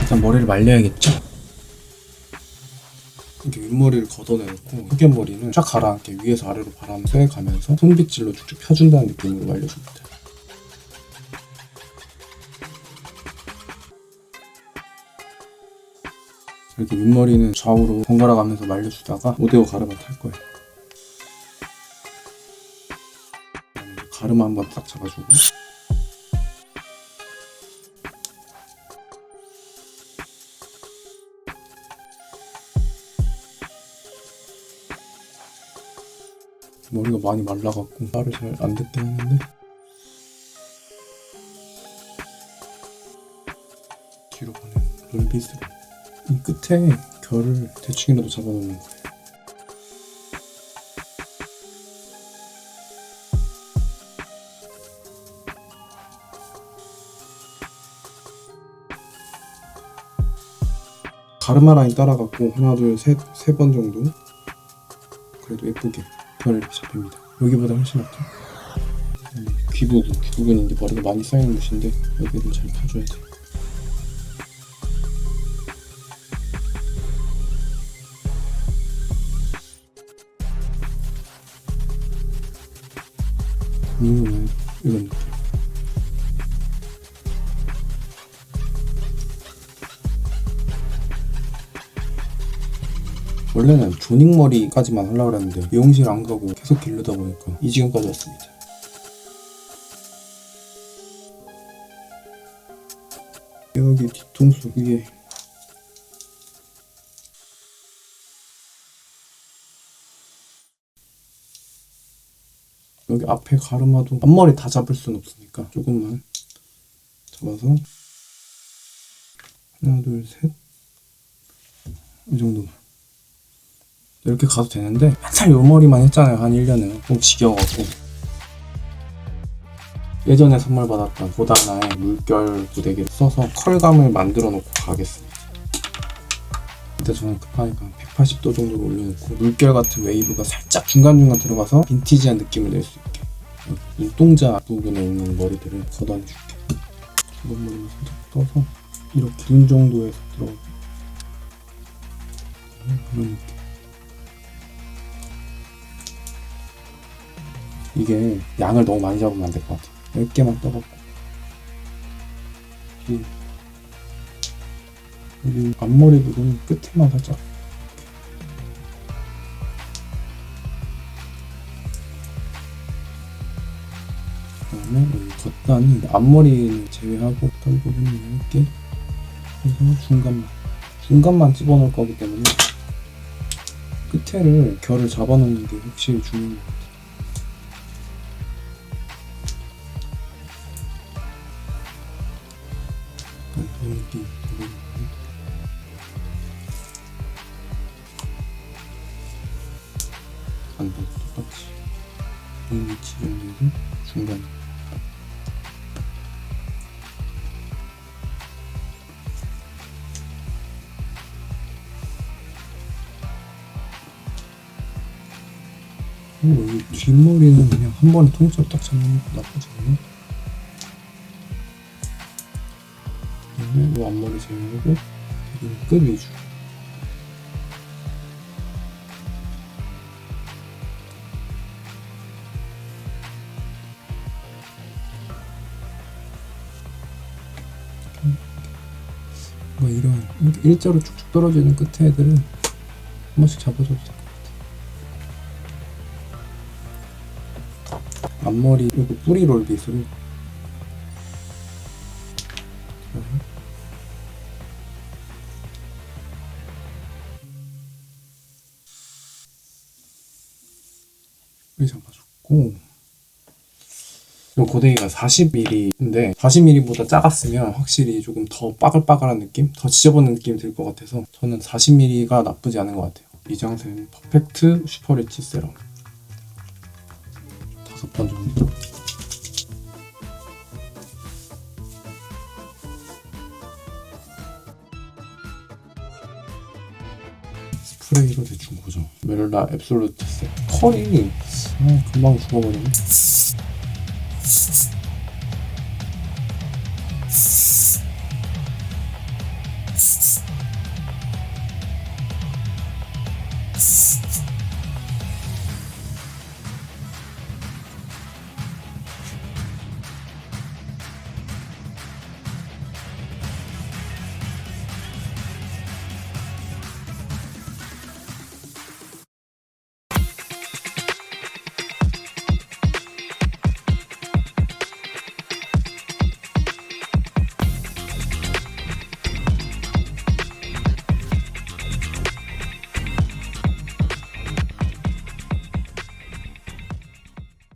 일단 머리를 말려야겠죠? 이렇게 윗머리를 걷어내놓고 흑연머리는 쫙 가라앉게 위에서 아래로 바람 쐬가면서 손빗질로 쭉쭉 펴준다는 느낌으로 말려줍니다. 이렇게 윗머리는 좌우로 번갈아 가면서 말려주다가 5대5 가르마 탈 거예요. 가르마 한번 딱 잡아주고 머리가 많이 말라갖고 말을 잘 안 듣긴 하는데 뒤로 보낸 롤빗으로 이 끝에 결을 대충이라도 잡아놓는 거예요. 가르마 라인 따라갖고 하나 둘 셋 세 번 정도 그래도 예쁘게 결을 잡힙니다. 여기보다 훨씬 낫죠? 귀부근 이제 머리가 많이 쌓이는 곳인데 여기를 잘 펴줘야 돼. 이런 느낌. 원래는 조닝 머리까지만 하려고 했는데 미용실 안 가고 계속 기르다 보니까 이 지경까지 왔습니다. 여기 뒤통수 위에 여기 앞에 가르마도 앞머리 다 잡을 순 없으니까 조금만 잡아서 하나 둘 셋 이 정도만 이렇게 가도 되는데 맨날 요 머리만 했잖아요. 한 1년은 좀 지겨워갖고 예전에 선물 받았던 보다나의 물결 부대기를 써서 컬감을 만들어 놓고 가겠습니다. 근데 저는 급하니까 180도 정도로 올려놓고 물결 같은 웨이브가 살짝 중간중간 들어가서 빈티지한 느낌을 낼 수 있게 눈동자 부분에 있는 머리들을 걷어내줄게. 이런 머리를 살짝 떠서 이렇게 눈 정도에서 들어가고 그런 느낌. 이게 양을 너무 많이 잡으면 안 될 것 같아. 10개만 떠갖고 여기 앞머리 부분 끝에만 살짝 그 다음에 여기 겉단이 앞머리는 제외하고 겉단 부분을 이렇게 해서 중간만 집어넣을 거기 때문에 끝에를 결을 잡아놓는 게 확실히 중요한 것 같아요. 이렇게 반대도 똑같이 이 위치 정도에서 중간 여기 뒷머리는 그냥 한 번에 통째로 딱 잡는 것도 나쁘지 않네. 그다음에 이 앞머리 제외하고 끝 위주. 뭐 이런 일자로 쭉쭉 떨어지는 끝에 애들은 한 번씩 잡아줘도 될 것 같아. 앞머리 그리고 뿌리 롤빗으로 뿌리 잡아줬고 이 고데기가 40mm인데 40mm보다 작았으면 확실히 조금 더 빠글빠글한 느낌? 더 지저분한 느낌이 들 것 같아서 저는 40mm가 나쁘지 않은 것 같아요. 미장센 퍼펙트 슈퍼리치 세럼 5번 정도. 스프레이로 대충 고정. 메를라 앱솔루트 셋. 털이 금방 죽어버리네.